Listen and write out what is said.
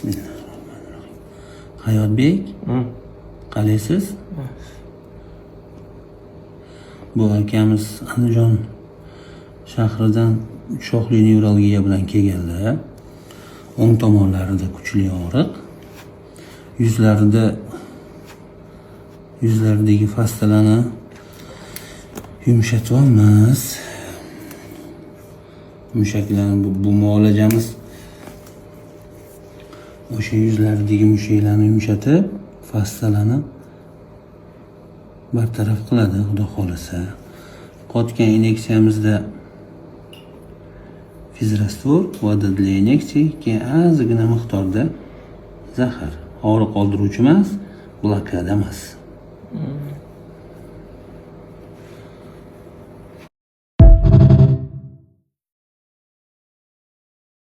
Bismillahirrohmanirrohim. Hayotbek, qalaysiz? Bu akamiz Andijon shahridan shoxli nevrologiya bilan kelganlar. O'ng tomonlarida kuchli og'riq, yuzlaridagi fastalani yumshatyapmiz. Mushaklarni bu muolajamiz o'sha yuzlaridagi mushaklarni yumshatib, fastalani bartaraf qiladi, xudo xolasa. Qotgan inyeksiyamizda fizrastor va'da для inyeksiya, keyin ozgina miqdorda zahar. Og'riq qoldiruvchi emas, blokada emas.